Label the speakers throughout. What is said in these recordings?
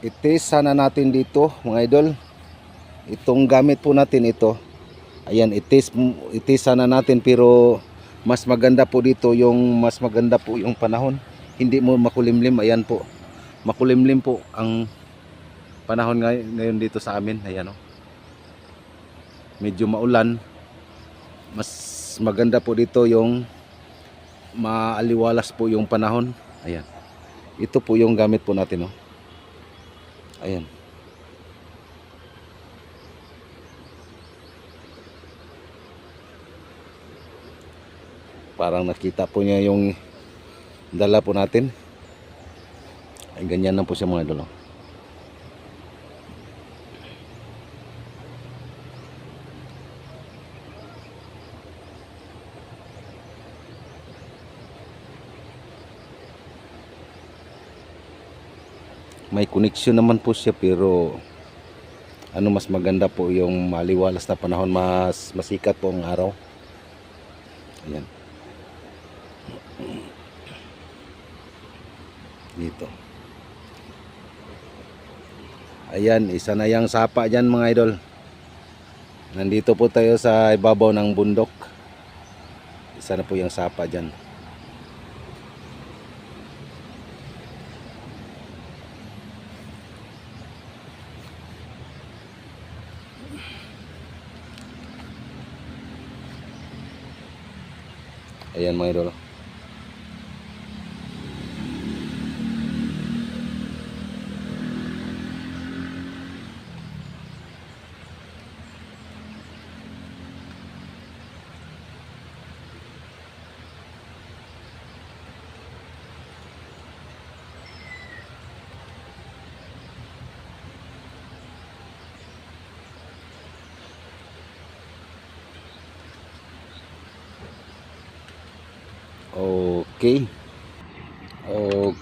Speaker 1: i-test sana natin dito mga idol. Itong gamit po natin ito. Ayan, i-test sana natin, pero mas maganda po dito yung panahon. Hindi mo makulimlim. Ayan po. Makulimlim po ang panahon ngayon dito sa amin. Ayan oh. Medyo maulan. Mas maganda po dito yung maaliwalas po yung panahon. Ayan. Ito po yung gamit po natin oh. Ayan. Parang nakita po niya yung dala po natin. Ay, ganyan lang po siya mga idol. May connection naman po siya, pero mas maganda po yung maliwalas na panahon, mas masikat po ang araw. Ayan. Dito. Ayan, isa na yung sapa dyan mga idol. Nandito po tayo sa ibabaw ng bundok. Isa na po yung sapa dyan. Ayan mga idol.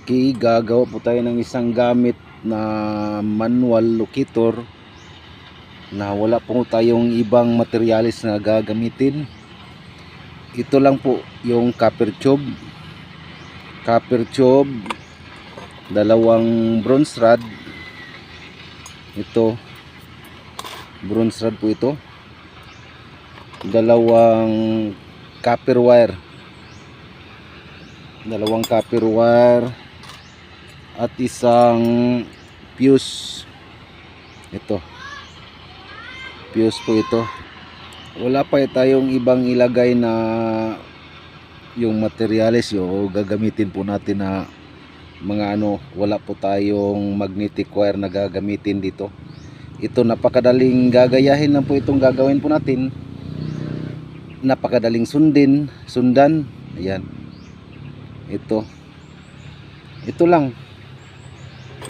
Speaker 1: Okay, gagawa po tayo ng isang gamit na manual locator na wala po tayong ibang materialis na gagamitin. Ito lang po yung copper tube, dalawang bronze rod. Ito bronze rod po ito, dalawang copper wire at isang fuse. Ito fuse po ito. Wala pa tayong ibang ilagay na yung materials yung gagamitin po natin na mga wala po tayong magnetic wire na gagamitin dito. Ito napakadaling gagayahin lang po itong gagawin po natin. Napakadaling sundan. Ayan. Ito lang,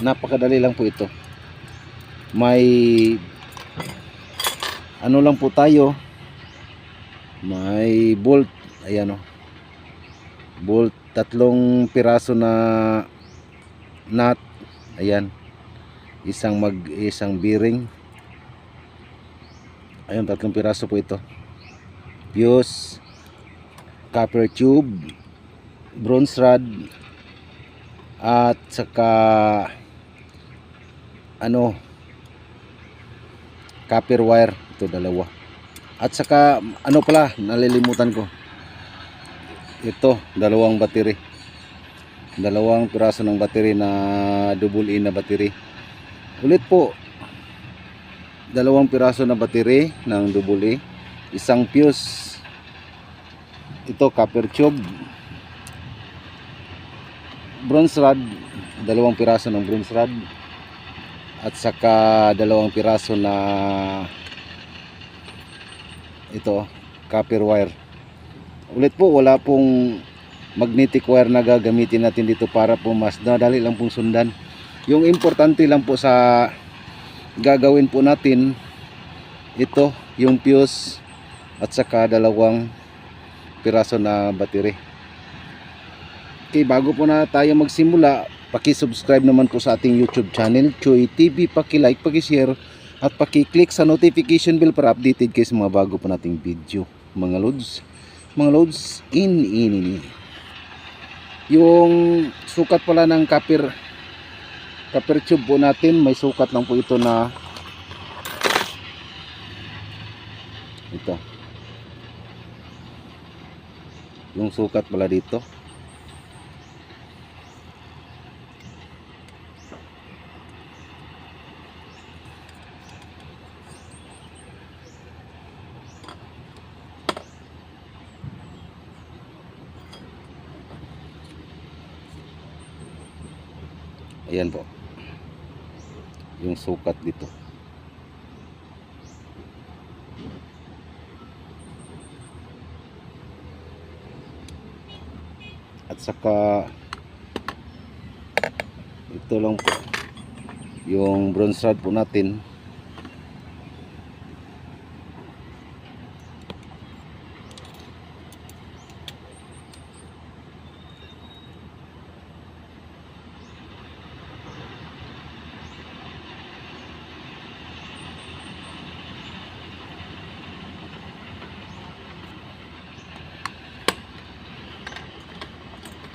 Speaker 1: napakadali lang po ito. May lang po tayo, may bolt. Ayan bolt, 3 piraso na nut. Ayan, isang bearing. Ayan, 3 piraso po ito. Fuse, copper tube, bronze rod, at saka copper wire. Ito dalawa. At saka pala, nalilimutan ko. Ito, 2 battery. 2 piraso ng battery na double A na battery. Ulit po, 2 piraso na battery ng double A. Isang fuse. Ito copper tube, bronze rod, 2 piraso ng bronze rod, at saka 2 piraso na ito copper wire. Ulit po, wala pong magnetic wire na gagamitin natin dito para po mas nadali lang pong sundan. Yung importante lang po sa gagawin po natin, ito yung fuse at saka 2 piraso na battery. Okay, bago po na tayo magsimula, paki-subscribe naman po sa ating YouTube channel, Choy TV, paki-like, paki-share, at paki-click sa notification bell para updated kayo sa mga bago po nating video. Mga loads, Yung sukat pala ng copper copper tube po natin, may sukat lang po ito na ito. Yung sukat pala dito. Ayan po. Yung sukat dito. At saka ito lang po yung bronze rod po natin.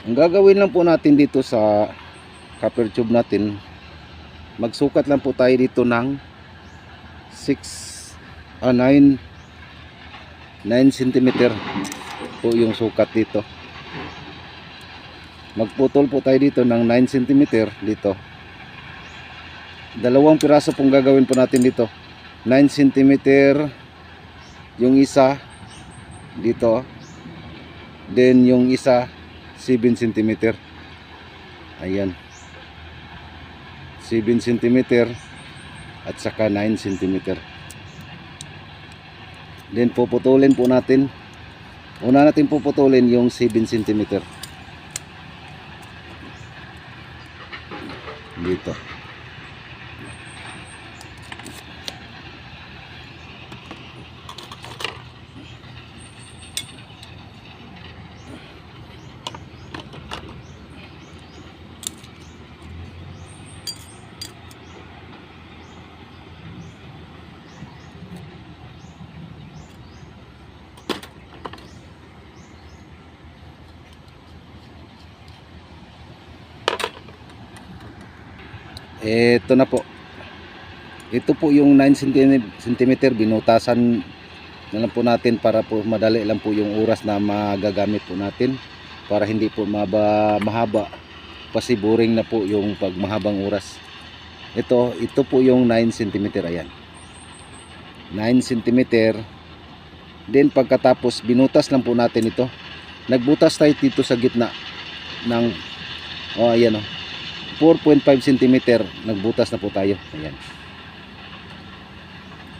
Speaker 1: Ang gagawin lang po natin dito sa copper tube natin, magsukat lang po tayo dito ng 9 cm po yung sukat dito. Magputol po tayo dito ng 9 cm dito. Dalawang piraso pong gagawin po natin dito. 9 cm yung isa dito, then yung isa 7 cm. Ayan, 7 cm at saka 9 cm. Then puputulin po natin. Una natin puputulin yung 7 cm dito. Ito na po. Ito po yung 9 cm binutasan na lang po natin para po madali lang po yung oras na magagamit po natin, para hindi po mahaba kasi boring na po yung pag mahabang oras. Ito po yung 9 cm. Ayan, 9 cm. Then pagkatapos binutas lang po natin ito. Nagbutas tayo dito sa gitna ng ayan 4.5 cm nagbutas na po tayo. Ayan,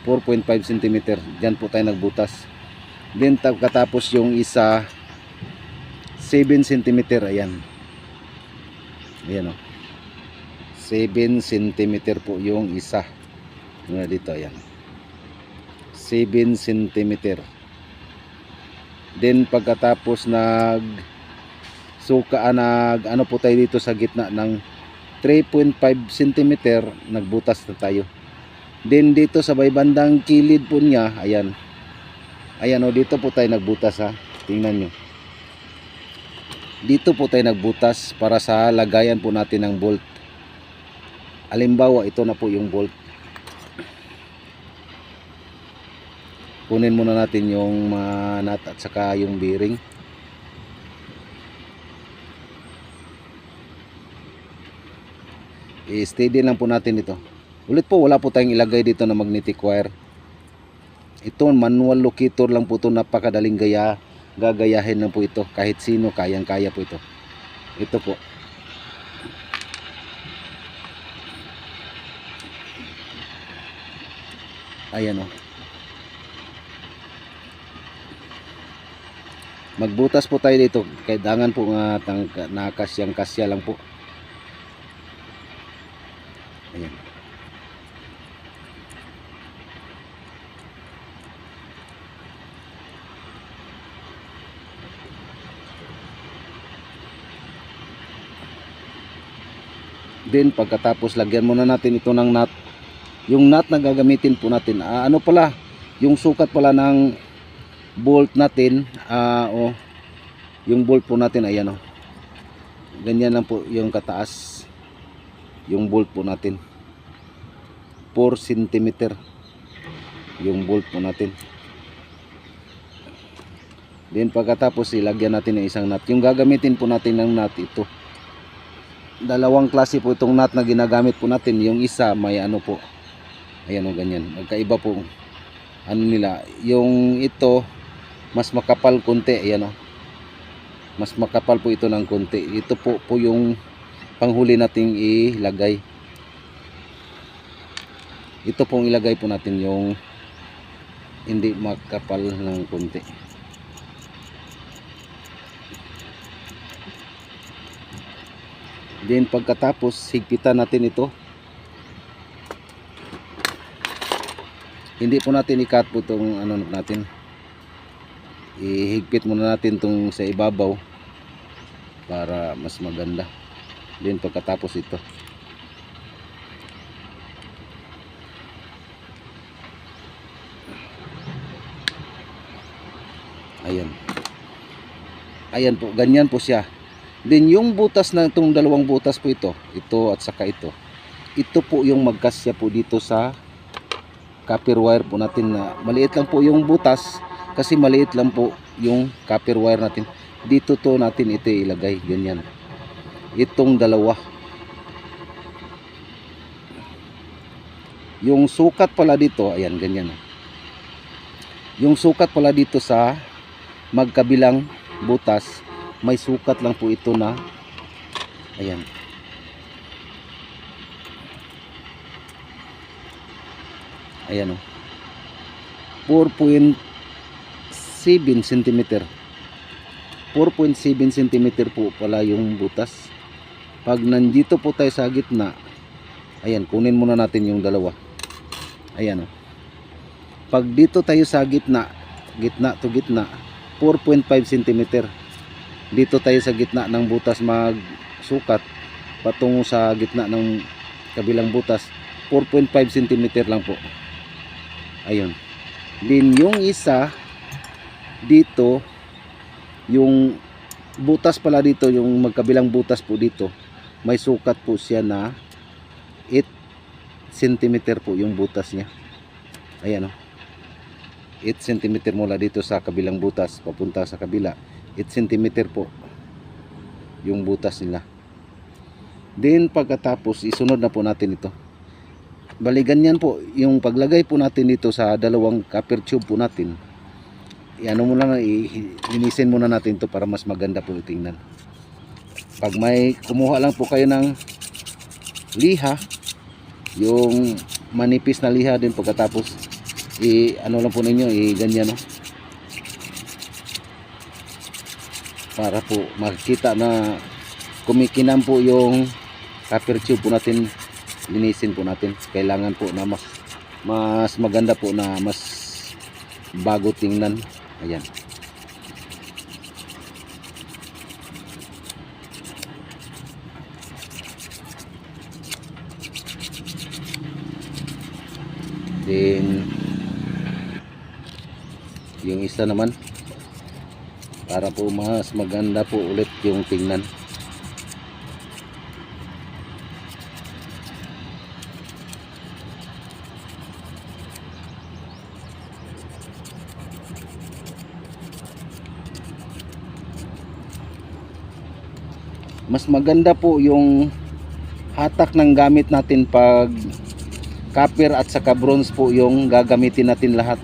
Speaker 1: 4.5 cm dyan po tayo nagbutas. Then pagkatapos yung isa 7 cm. Ayan, ayan 7 cm po yung isa dito. Ayan, 7 cm. Then pagkatapos ano po tayo dito sa gitna ng 3.5 cm, nagbutas na tayo. Then dito sa may bandang kilid po niya, ayan dito po tayo nagbutas ha. Tingnan nyo, dito po tayo nagbutas para sa lagayan po natin ng bolt. Halimbawa ito na po yung bolt. Kunin muna natin yung nut at saka yung bearing. I-steady lang po natin ito. Ulit po, wala po tayong ilagay dito na magnetic wire. Ito manual locator lang po ito. Napakadaling gagayahin lang po ito. Kahit sino kayang kaya po ito. Ito po. Ayan magbutas po tayo dito. Kailangan po na kasyang-kasya lang po. Ayan. Then pagkatapos lagyan muna natin ito ng nut. Yung nut na gagamitin po natin, ano pala, yung sukat pala ng bolt natin, yung bolt po natin, ayan ganyan lang po yung kataas. yung bolt po natin. 4 cm yung bolt po natin. Then pagkatapos ilagyan natin ng isang nut. Yung gagamitin po natin ng nut ito. Dalawang klase po itong nut na ginagamit po natin. Yung isa may ano po. Ayan o, ganyan. Magkaiba po ano nila. Yung ito mas makapal konti. Ayan o. Mas makapal po ito ng konti. Ito po yung panghuli nating ilagay. Ito pong ilagay po natin yung hindi makapal ng konti. Then pagkatapos higpitan natin ito. Hindi po natin i-cut po itong ano natin. Ihigpit muna natin itong sa ibabaw para mas maganda. Then pagkatapos ito. Ayan. Ayan po, ganyan po siya. Then yung butas na itong dalawang butas po ito at saka ito. Ito po yung magkasya po dito sa copper wire po natin na maliit lang po yung butas kasi maliit lang po yung copper wire natin. Dito to natin ito ilagay, ganyan. Itong dalawa. Yung sukat pala dito, ayan, ganyan. Yung sukat pala dito sa magkabilang butas, may sukat lang po ito na ayan. Ayan o. 4.7 cm. 4.7 cm po pala yung butas. Pag nandito po tayo sa gitna, ayan, kunin muna natin yung dalawa. Ayan o. Pag dito tayo sa gitna, gitna to gitna, 4.5 cm. Dito tayo sa gitna ng butas magsukat patungo sa gitna ng kabilang butas, 4.5 cm lang po. Ayun. Din yung isa dito, yung butas pala dito, yung magkabilang butas po dito, may sukat po siya na 8 cm po yung butas niya. Ayan o. 8 cm mula dito sa kabilang butas papunta sa kabila. 8 cm po yung butas nila. Then pagkatapos isunod na po natin ito. Bali ganyan po yung paglagay po natin dito sa dalawang copper tube po natin. Iano muna na, linisin muna natin ito para mas maganda po tingnan. Pag may kumuha lang po kayo ng liha, yung manipis na liha, din pagkatapos ano lang po ninyo, ganyan no, para po makikita na kumikinam po yung copper tube po natin. Linisin po natin. Kailangan po na mas maganda po, na mas bago tingnan. Ayan. Then yung isa naman para po mas maganda po ulit yung tingnan. Mas maganda po yung hatak ng gamit natin pag copper at saka bronze po yung gagamitin natin lahat.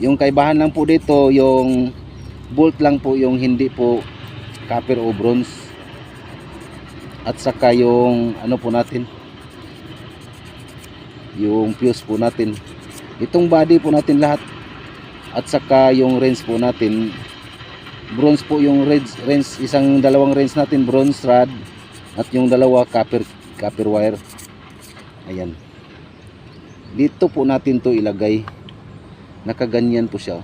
Speaker 1: Yung kaibahan lang po dito, yung bolt lang po yung hindi po copper o bronze, at saka yung ano po natin, yung fuse po natin. Itong body po natin lahat, at saka yung wrench po natin bronze po yung wrench, dalawang wrench natin bronze rod, at yung dalawa copper wire. Ayan, dito po natin to ilagay. Nakaganyan po siya.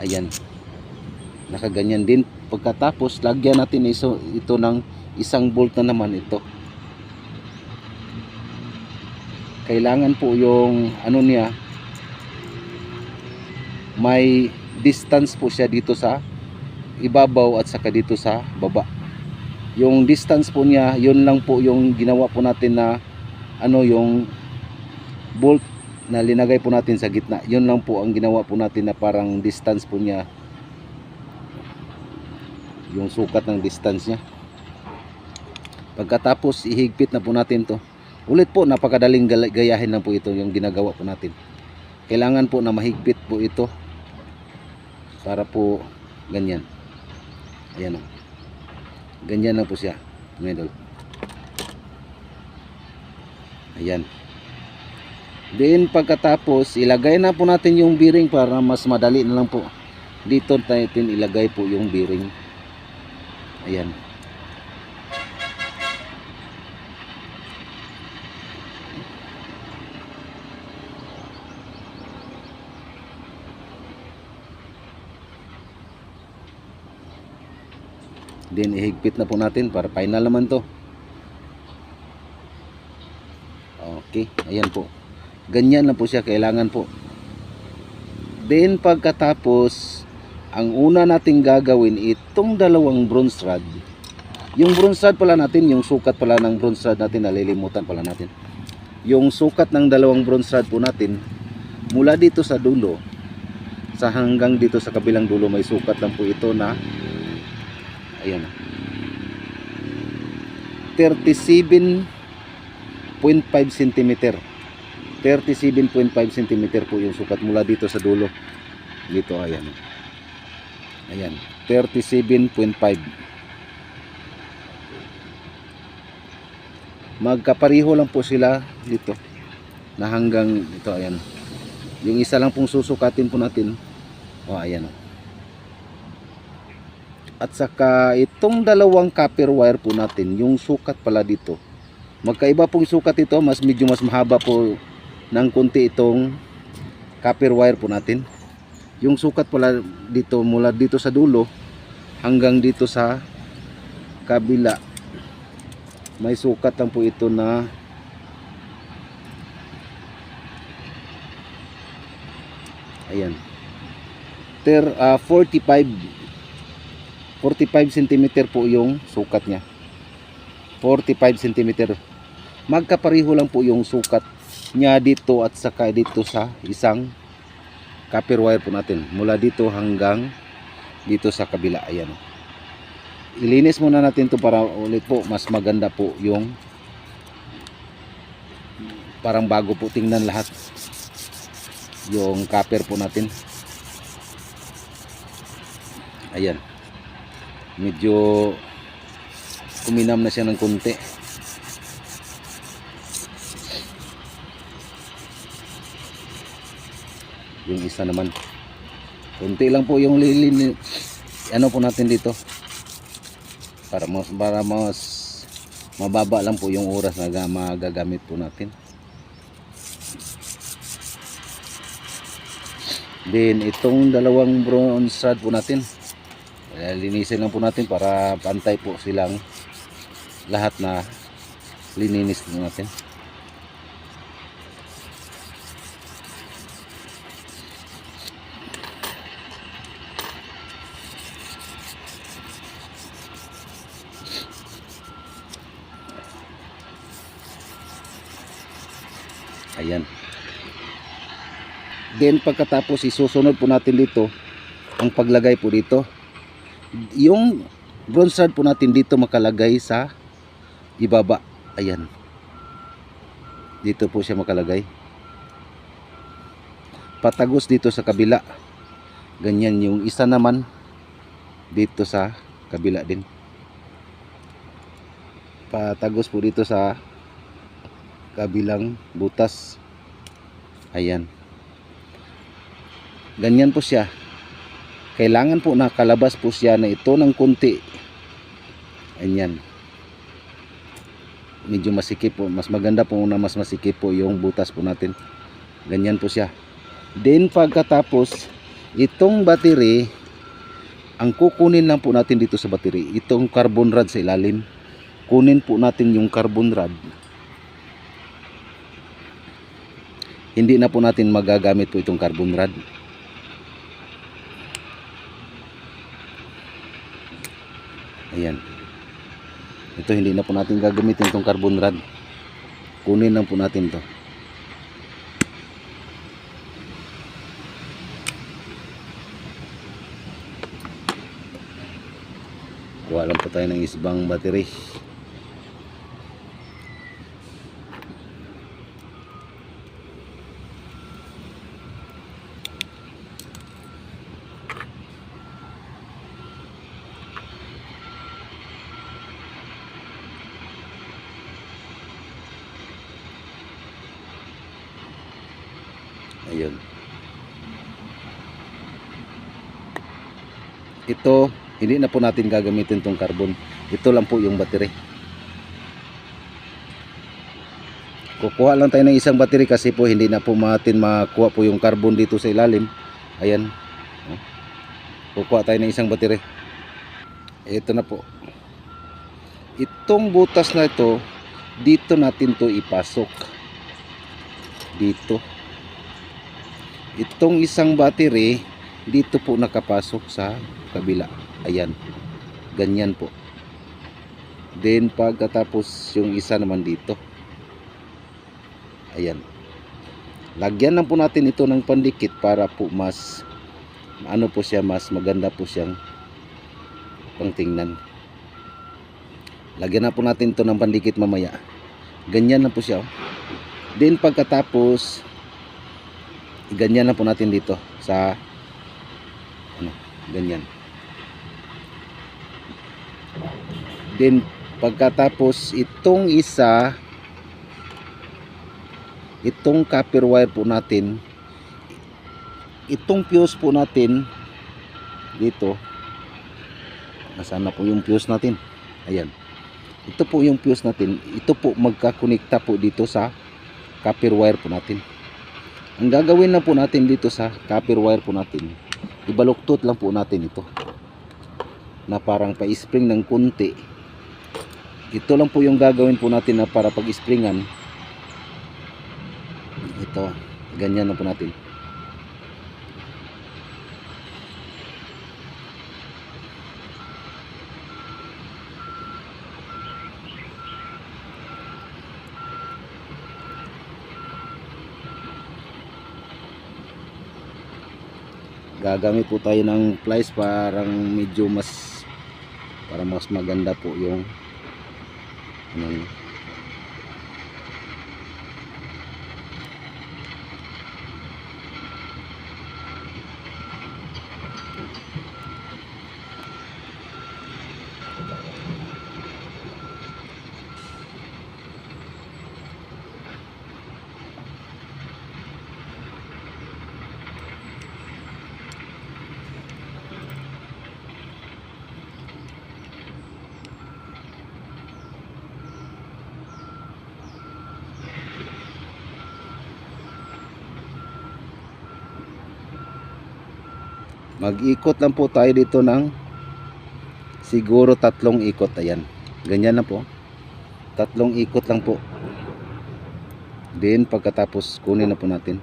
Speaker 1: Ayan, nakaganyan din. Pagkatapos lagyan natin ito ng isang bolt na naman. Ito kailangan po yung ano niya, may distance po siya dito sa ibabaw at saka dito sa baba. Yung distance po niya, yun lang po yung ginawa po natin na yung bolt na linagay po natin sa gitna. Yun lang po ang ginawa po natin na parang distance po niya, yung sukat ng distance niya. Pagkatapos ihigpit na po natin to. Ulit po, napakadaling gayahin lang po ito yung ginagawa po natin. Kailangan po na mahigpit po ito para po ganyan. Ayan o. Ganyan lang po siya. Medal. Ayan. Then pagkatapos ilagay na po natin yung bearing para mas madali na lang po. Dito natin ilagay po yung bearing. Ayan. Then ihigpit na po natin para final naman to. Okay, ayan po. Ganyan na po siya kailangan po. Then pagkatapos, ang una nating gagawin itong dalawang bronze rod. Yung bronze rod pala natin, yung sukat pala ng bronze rod natin, nalilimutan pala natin. Yung sukat ng dalawang bronze rod po natin, mula dito sa dulo, sa hanggang dito sa kabilang dulo, may sukat lang po ito na, ayan, 37.5 cm. 37.5 cm po yung sukat mula dito sa dulo. Dito, ayan. Ayan, 37.5. Magkapareho lang po sila dito. Na hanggang dito, ayan. Yung isa lang pong susukatin po natin. Ayan. At saka itong dalawang copper wire po natin, yung sukat pala dito. Magkaiba pong sukat ito, medyo mas mahaba po ng konti itong copper wire po natin. Yung sukat pala dito, mula dito sa dulo hanggang dito sa kabila, may sukat lang po ito na ayan, 45 cm po yung sukat nya. 45 cm. Magkapareho lang po yung sukat nya dito at saka dito sa isang copper wire po natin, mula dito hanggang dito sa kabila. Ayan. Ilinis muna natin to para ulit po mas maganda po yung parang bago po tingnan lahat yung copper po natin. Ayan. Medyo kuminam na siya ng konti. Yung isa naman konti lang po yung lilin po natin dito para mas mababa lang po yung oras na magagamit po natin. Then itong dalawang bronze rod po natin, linisin lang po natin para pantay po silang lahat na lininis natin. Ayan. Then pagkatapos isusunod po natin dito ang paglagay po dito. Yung bronze rod po natin dito makalagay sa ibaba. Ayan. Dito po siya makalagay. Patagos dito sa kabila. Ganyan, yung isa naman dito sa kabila din. Patagos po dito sa kabilang butas. Ayan. Ganyan po siya. Kailangan po nakalabas po siya na ito ng kunti. Ayan. Medyo masikip po. Mas maganda po na mas masikip po yung butas po natin. Ganyan po siya. Then pagkatapos, itong battery, ang kukunin lang po natin dito sa battery, itong carbon rod sa ilalim. Kunin po natin yung carbon rod. Hindi na po natin magagamit po itong carbon rod. Ayan. dito, hindi na po natin gagamitin itong carbon rod. Kunin lang po natin to. Kuha lang po tayo ng isbang battery. Ayun. Ito, hindi na po natin gagamitin tong carbon. Ito lang po yung battery. Kukuha lang tayo ng isang battery kasi po hindi na po natin makuha po yung carbon dito sa ilalim. Ayan. Kukuha tayo ng isang battery. Ito na po. Itong butas na ito, dito natin to ipasok. Dito. Itong isang battery dito po nakapasok sa kabila. Ayan. Ganyan po. Then pagkatapos yung isa naman dito. Ayan. Lagyan lang po natin ito ng pandikit para po mas ano po siya, mas maganda po siyang pangtingnan. Lagyan na po natin ito ng pandikit mamaya. Ganyan na po siya. Then pagkatapos ganyan na po natin dito sa ano, ganyan. Then pagkatapos itong isa, itong copper wire po natin, itong fuse po natin dito, nasaan na po yung fuse natin? Ayan, ito po yung fuse natin. Ito po magkakonekta po dito sa copper wire po natin. Ang gagawin na po natin dito sa copper wire po natin, ibaluktot lang po natin ito na parang pa-spring ng kunti. Ito lang po yung gagawin po natin na para pag-springan. Ito, ganyan na po natin. Gagamit po tayo ng pliers parang medyo mas maganda po yung ano. Mag-ikot lang po tayo dito ng siguro 3 ikot. Ayan, ganyan na po, 3 ikot lang po. Then pagkatapos kunin na po natin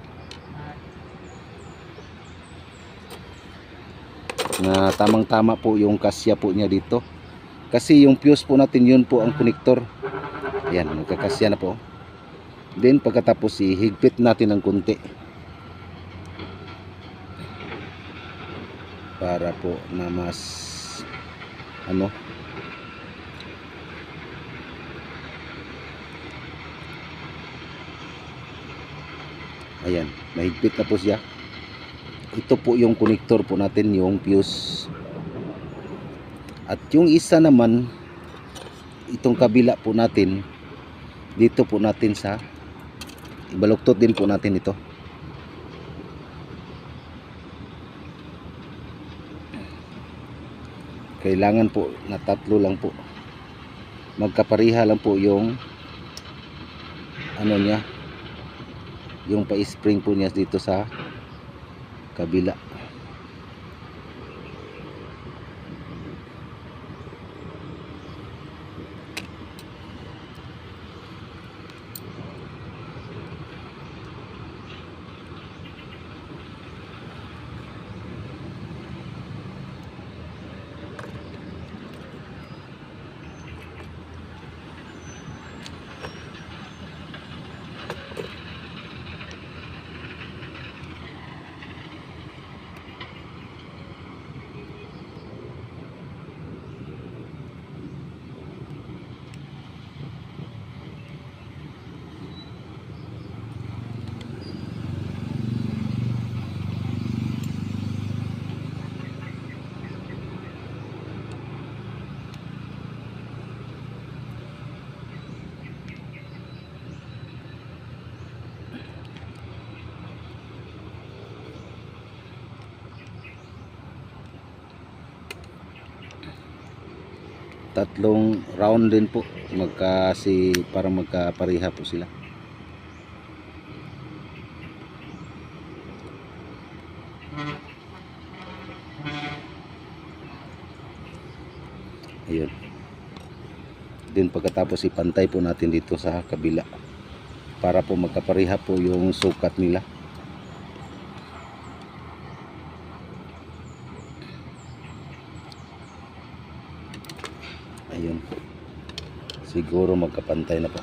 Speaker 1: na tamang tama po yung kasya po niya dito, kasi yung fuse po natin yun po ang connector. Ayan, magkakasya na po. Then pagkatapos ihigpit natin ng kunti para po na mas ano, ayan, mahigpit na po siya. Ito po yung connector po natin, yung fuse. At yung isa naman, itong kabila po natin, dito po natin sa ibaluktot din po natin ito. Kailangan po na 3 lang po, magkapariha lang po yung ano niya, yung pa-spring po niya dito sa kabila. tatlong round din po para magkapareha po sila. Ayun. Then pagkatapos ipantay po natin dito sa kabila para po magkapareha po yung sukat nila. Ayun. Siguro magkapantay na po.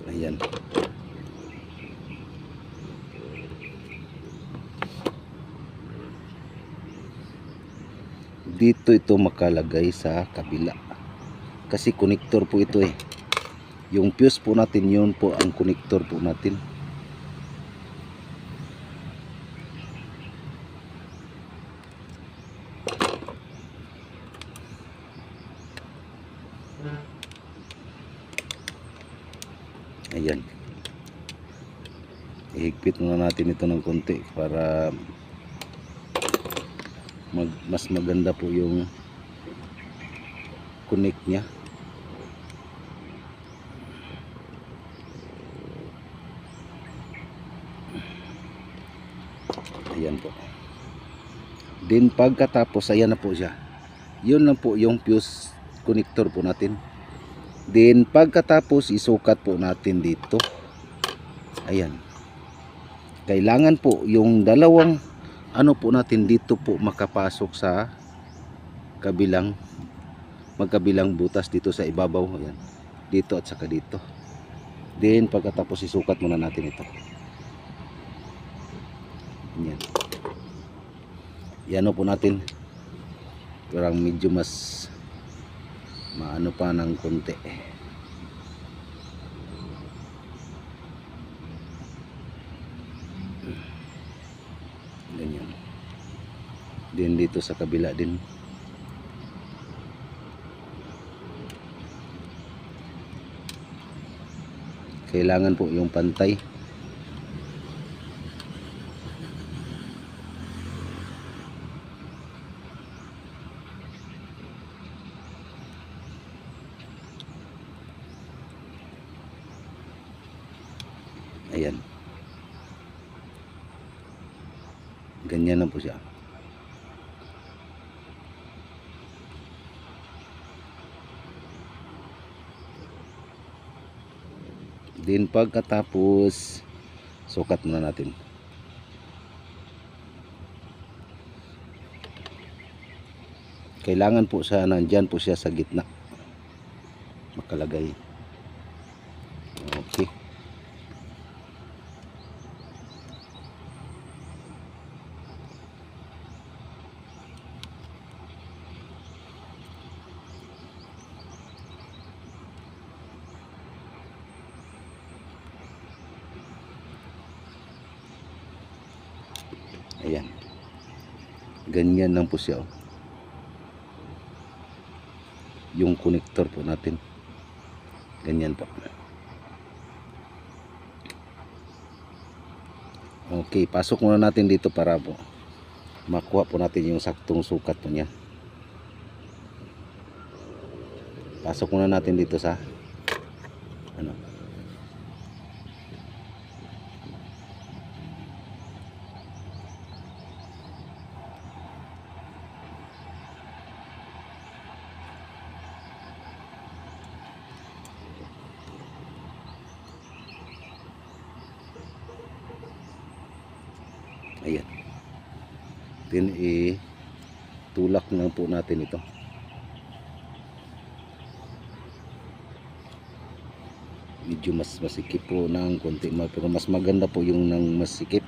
Speaker 1: Ayan. Dito ito makalagay sa kabila. Kasi connector po ito eh. Yung fuse po natin, yun po ang connector po natin. Ayan. Ihigpit muna natin ito ng konti para mas maganda po yung connect niya. Ayan po. Then pagkatapos, ayan na po siya. Yun lang po yung fuse connector po natin. Then pagkatapos isukat po natin dito. Ayan. Kailangan po yung dalawang ano po natin dito po makapasok sa magkabilang butas dito sa ibabaw. Ayan. Dito at saka dito. Then pagkatapos isukat muna natin ito. Ayan. Yan po natin. Parang medyo mas maano pa ng konti. Ganyan. Din dito sa kabila din. Kailangan po yung pantay. Ayan. Ganyan na po siya. Then pagkatapos sukat muna natin. Kailangan po siya nandyan po siya sa gitna makalagay. Okay. Ayan. Ganyan lang po siya. Yung connector po natin. Ganyan po. Okay, pasok muna natin dito para po makuha po natin yung saktong sukat po niya. Pasok muna natin dito sa ano. Ayan. Then tulak na po natin ito. medyo mas masikip po ng konti, pero mas maganda po yung nang masikip.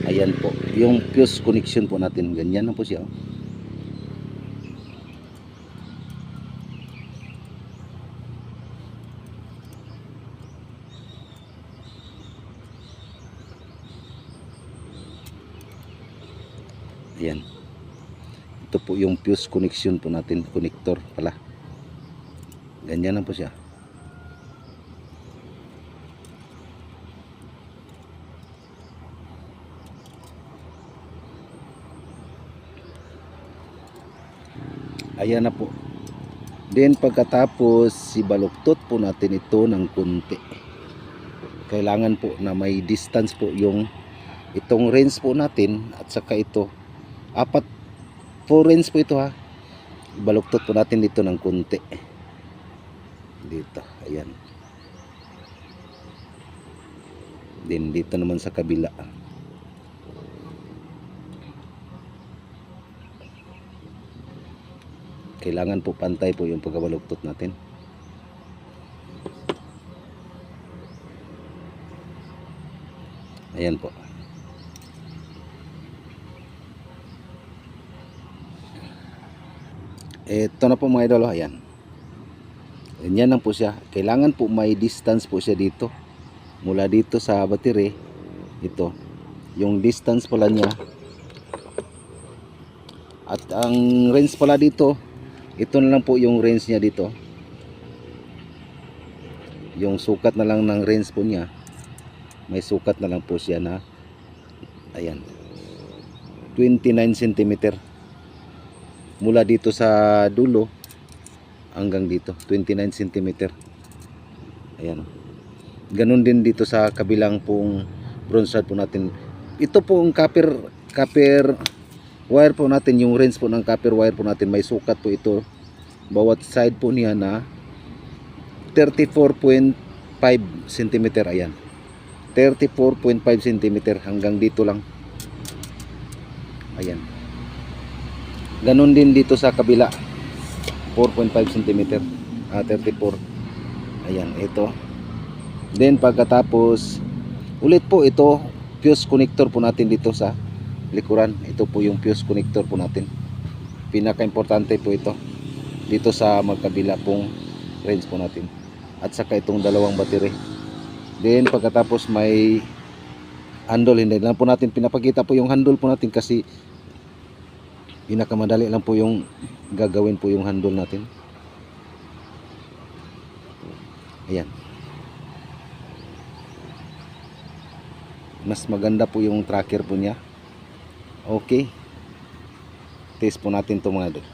Speaker 1: Ayan po yung fuse connection po natin, ganyan na po siya. Ayan, ito po yung fuse connection po natin, connector pala, ganyan na po siya. Ayan na po. Then pagkatapos ibaluktot po natin ito ng kunti. Kailangan po na may distance po yung itong range po natin at saka ito. 4 range po ito ha. Ibaluktot po natin dito ng kunti. Dito, ayan. Then dito naman sa kabila. Kailangan po pantay po yung pagkabaluktot natin. Ayan po. Ito na po mga idol, ayan. Ganyan lang po siya. Kailangan po may distance po siya dito. Mula dito sa battery, ito. Yung distance pala niya. At ang range pala dito, ito na lang po yung range niya dito. Yung sukat na lang ng range po niya. May sukat na lang po siya na, ayan, 29 cm. Mula dito sa dulo hanggang dito 29 cm. Ayan. Ganun din dito sa kabilang pong bronze rod po natin. Ito pong copper wire po natin, yung range po ng copper wire po natin, may sukat po ito bawat side po niya na 34.5 cm. Ayan, 34.5 cm hanggang dito lang. Ayan. Ganon din dito sa kabila, 4.5 cm, 34. Ayan, ito. Then pagkatapos ulit po ito, fuse connector po natin dito sa likuran. Ito po yung fuse connector po natin. Pinaka-importante po ito dito sa magkabila pong range po natin. At saka itong dalawang battery. Then pagkatapos may handle, hindi lang po natin pinapakita po yung handle po natin kasi pinakamadali lang po yung gagawin po yung handle natin. Ayan. Mas maganda po yung tracker po niya. Okay. Test po natin ito mga idol.